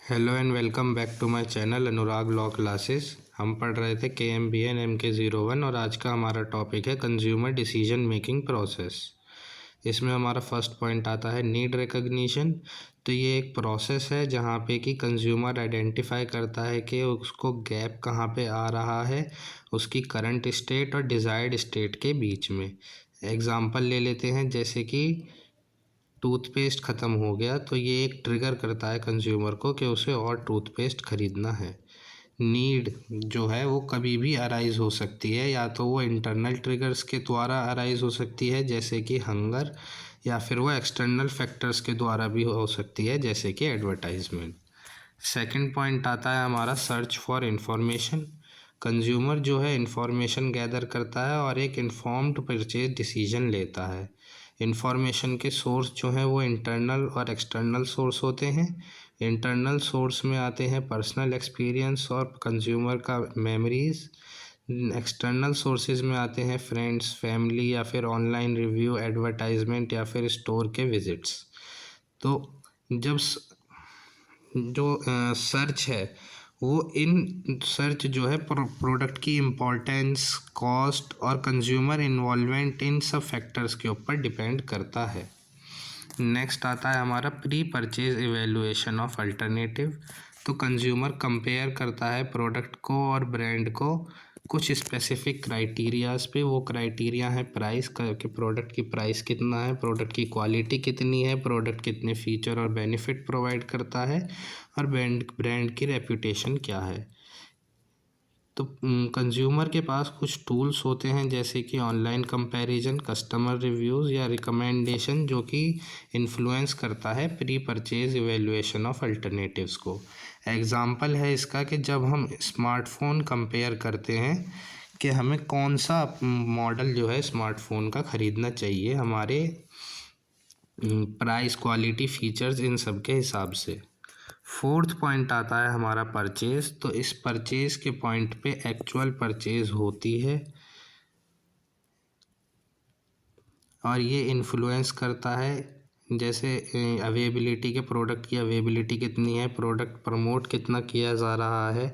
Hello and welcome back to my channel Anurag law classes. हम पढ़ रहे थे KMBN MK01 और आज का हमारा टॉपिक है कंज्यूमर डिसीजन मेकिंग प्रोसेस। इसमें हमारा फर्स्ट पॉइंट आता है नीड रिकग्निशन। तो ये एक प्रोसेस है जहाँ पे कि कंज्यूमर आइडेंटिफाई करता है कि उसको गैप कहाँ पे आ रहा है उसकी करंट स्टेट और डिज़ायर्ड स्टेट के बीच में। एग्ज़ाम्पल ले लेते हैं, जैसे कि टूथपेस्ट ख़त्म हो गया तो ये एक ट्रिगर करता है कंज्यूमर को कि उसे और टूथपेस्ट ख़रीदना है। नीड जो है वो कभी भी अराइज़ हो सकती है, या तो वो इंटरनल ट्रिगर्स के द्वारा अराइज़ हो सकती है जैसे कि हंगर, या फिर वो एक्सटर्नल फैक्टर्स के द्वारा भी हो सकती है जैसे कि एडवर्टाइजमेंट। सेकंड पॉइंट आता है हमारा सर्च फॉर इंफॉर्मेशन। कंज्यूमर जो है इंफॉर्मेशन गैदर करता है और एक इन्फॉर्म्ड परचेज डिसीजन लेता है। इंफॉर्मेशन के सोर्स जो हैं वो इंटरनल और एक्सटर्नल सोर्स होते हैं। इंटरनल सोर्स में आते हैं पर्सनल एक्सपीरियंस और कंज्यूमर का मेमोरीज। एक्सटर्नल सोर्सेज में आते हैं फ्रेंड्स, फैमिली, या फिर ऑनलाइन रिव्यू, एडवर्टाइजमेंट, या फिर स्टोर के विजिट्स। तो जब जो सर्च है वो इन सर्च जो है प्रोडक्ट की इम्पोर्टेंस, कॉस्ट और कंज्यूमर इन्वॉल्वमेंट, इन सब फैक्टर्स के ऊपर डिपेंड करता है। नेक्स्ट आता है हमारा pre purchase evaluation of alternative. तो कंज्यूमर कंपेयर करता है प्रोडक्ट को और ब्रांड को कुछ स्पेसिफिक क्राइटेरियाज पे। वो क्राइटेरिया है प्राइस का, कि प्रोडक्ट की प्राइस कितना है, प्रोडक्ट की क्वालिटी कितनी है, प्रोडक्ट कितने फीचर और बेनिफिट प्रोवाइड करता है, और ब्रांड की रेपुटेशन क्या है। तो कंज्यूमर के पास कुछ टूल्स होते हैं जैसे कि ऑनलाइन कंपैरिजन, कस्टमर रिव्यूज़ या रिकमेंडेशन, जो कि इन्फ्लुएंस करता है pre purchase evaluation of alternatives को। एग्जांपल है इसका कि जब हम स्मार्टफ़ोन कंपेयर करते हैं कि हमें कौन सा मॉडल जो है स्मार्टफ़ोन का ख़रीदना चाहिए हमारे प्राइस, क्वालिटी, फीचर्स, इन सब के हिसाब से। फोर्थ पॉइंट आता है हमारा परचेज। तो इस परचेज के पॉइंट पे एक्चुअल परचेज होती है और ये इन्फ्लुएंस करता है जैसे अवेबिलिटी के, प्रोडक्ट की अवेबिलिटी कितनी है, प्रोडक्ट प्रमोट कितना किया जा रहा है,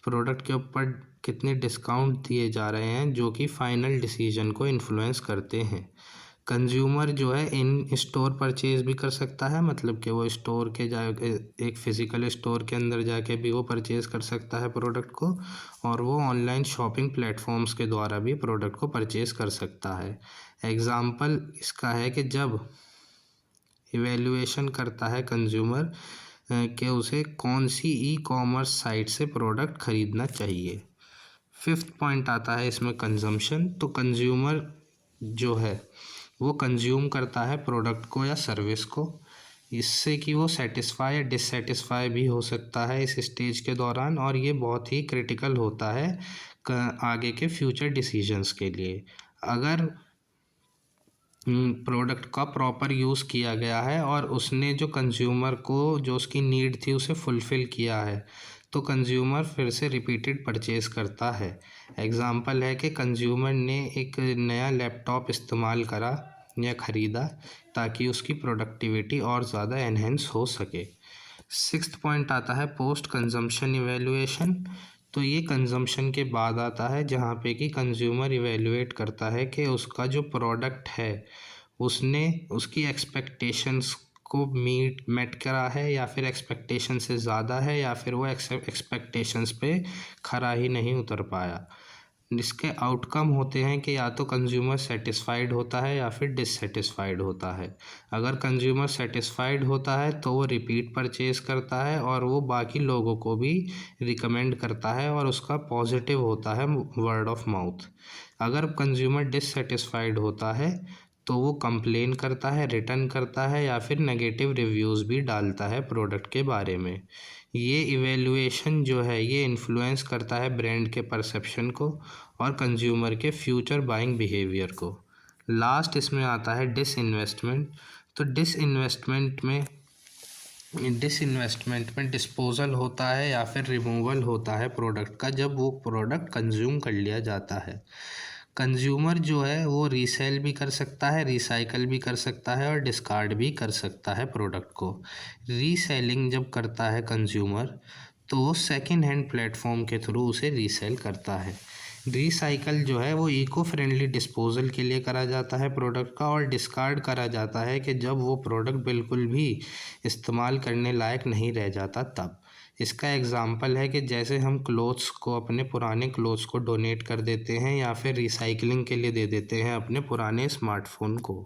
प्रोडक्ट के ऊपर कितने डिस्काउंट दिए जा रहे हैं, जो कि फाइनल डिसीजन को इन्फ्लुएंस करते हैं। कंज्यूमर जो है इन स्टोर परचेज भी कर सकता है, मतलब कि वो स्टोर के जाके एक फ़िज़िकल स्टोर के अंदर जाके भी वो परचेज़ कर सकता है प्रोडक्ट को, और वो ऑनलाइन शॉपिंग प्लेटफॉर्म्स के द्वारा भी प्रोडक्ट को परचेज़ कर सकता है। एग्ज़ाम्पल इसका है कि जब इवैल्यूएशन करता है कंज्यूमर कि उसे कौन सी ई कॉमर्स साइट से प्रोडक्ट ख़रीदना चाहिए। फिफ्थ पॉइंट आता है इसमें कंजम्पशन। तो कंज्यूमर जो है वो कंज्यूम करता है प्रोडक्ट को या सर्विस को, इससे कि वो सेटिस्फाई या डिससेटिस्फाई भी हो सकता है इस स्टेज के दौरान, और ये बहुत ही क्रिटिकल होता है आगे के फ्यूचर डिसीजंस के लिए। अगर प्रोडक्ट का प्रॉपर यूज़ किया गया है और उसने जो कंज्यूमर को जो उसकी नीड थी उसे फुलफ़िल किया है, तो कंज्यूमर फिर से रिपीटेड परचेज़ करता है। एग्ज़ाम्पल है कि कंज्यूमर ने एक नया लैपटॉप इस्तेमाल करा या ख़रीदा ताकि उसकी प्रोडक्टिविटी और ज़्यादा एनहेंस हो सके। सिक्स्थ पॉइंट आता है पोस्ट कंजम्पशन इवैल्यूएशन। तो ये कंजम्पशन के बाद आता है जहाँ पे कि कंज्यूमर इवैल्यूएट करता है कि उसका जो प्रोडक्ट है उसने उसकी एक्सपेक्टेशंस को मेट करा है, या फिर एक्सपेक्टेशन से ज़्यादा है, या फिर वो एक्सपेक्टेशंस पे खरा ही नहीं उतर पाया। इसके आउटकम होते हैं कि या तो कंज्यूमर सेटिस्फाइड होता है या फिर डिससेटिस्फाइड होता है। अगर कंज्यूमर सेटिस्फाइड होता है तो वो रिपीट परचेज़ करता है और वो बाकी लोगों को भी रिकमेंड करता है और उसका पॉजिटिव होता है वर्ड ऑफ माउथ। अगर कंज्यूमर डिससेटिस्फाइड होता है तो वो कंप्लेन करता है, रिटर्न करता है, या फिर नेगेटिव रिव्यूज़ भी डालता है प्रोडक्ट के बारे में। ये इवैल्यूएशन जो है ये इन्फ्लुएंस करता है ब्रांड के परसेप्शन को और कंज्यूमर के फ्यूचर बाइंग बिहेवियर को। लास्ट इसमें आता है डिसइन्वेस्टमेंट। तो डिसइन्वेस्टमेंट में डिस्पोजल होता है या फिर रिमूवल होता है प्रोडक्ट का, जब वो प्रोडक्ट कंज्यूम कर लिया जाता है। कंज्यूमर जो है वो रीसेल भी कर सकता है, रिसाइकल भी कर सकता है और डिस्कार्ड भी कर सकता है प्रोडक्ट को। रीसेलिंग जब करता है कंज्यूमर तो वो सेकेंड हैंड प्लेटफॉर्म के थ्रू उसे रीसेल करता है। रिसाइकल जो है वो इको फ्रेंडली डिस्पोजल के लिए करा जाता है प्रोडक्ट का, और डिस्कार्ड करा जाता है कि जब वो प्रोडक्ट बिल्कुल भी इस्तेमाल करने लायक नहीं रह जाता तब। इसका एग्ज़ाम्पल है कि जैसे हम क्लोथ्स को, अपने पुराने क्लोथ्स को डोनेट कर देते हैं या फिर रिसाइकलिंग के लिए दे देते हैं अपने पुराने स्मार्टफोन को।